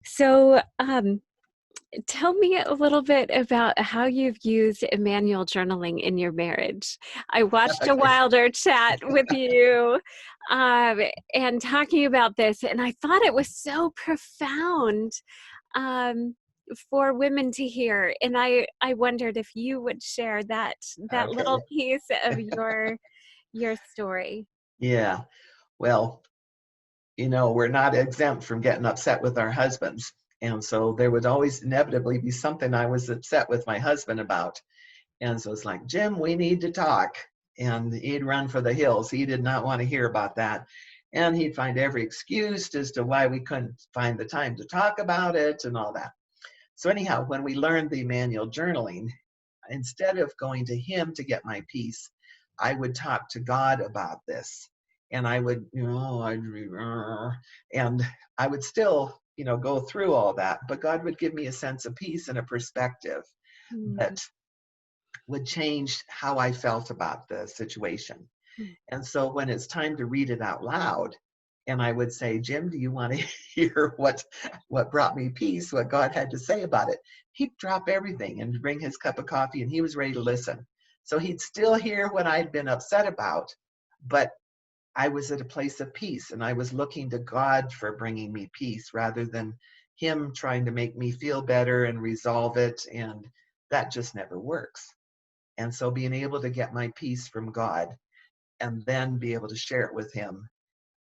So, tell me a little bit about how you've used Immanuel journaling in your marriage. I watched a Okay. Wilder chat with you um, and talking about this, and I thought it was so profound um, for women to hear. And I wondered if you would share that little Okay. piece of your story. Yeah. Well, we're not exempt from getting upset with our husbands. And so there would always inevitably be something I was upset with my husband about. And so it's like, Jim, we need to talk. And he'd run for the hills. He did not want to hear about that. And he'd find every excuse as to why we couldn't find the time to talk about it and all that. So, anyhow, when we learned the manual journaling, instead of going to him to get my peace, I would talk to God about this. And I would, and I would still, go through all that, but God would give me a sense of peace and a perspective Mm-hmm. that would change how I felt about the situation. And so when it's time to read it out loud, and I would say, Jim, do you want to hear what brought me peace, what God had to say about it? He'd drop everything and bring his cup of coffee, and he was ready to listen. So he'd still hear what I'd been upset about, but I was at a place of peace, and I was looking to God for bringing me peace rather than him trying to make me feel better and resolve it. And that just never works. And so being able to get my peace from God and then be able to share it with him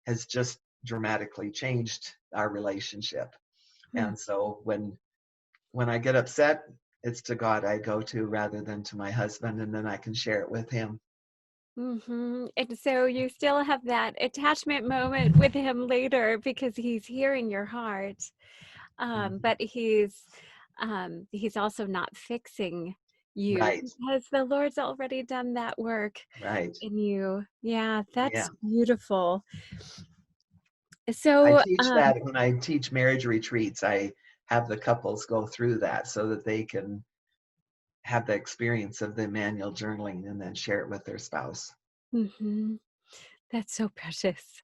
has just dramatically changed our relationship. And so when I get upset, it's to God I go to rather than to my husband, and then I can share it with him. And so you still have that attachment moment with him later because he's hearing your heart, Mhm. but he's also not fixing you Right, because the Lord's already done that work right. in you. Yeah, Yeah. that's beautiful. I So, teach that when I teach marriage retreats. I have the couples go through that so that they can have the experience of the manual journaling and then share it with their spouse. mhm, that's so precious.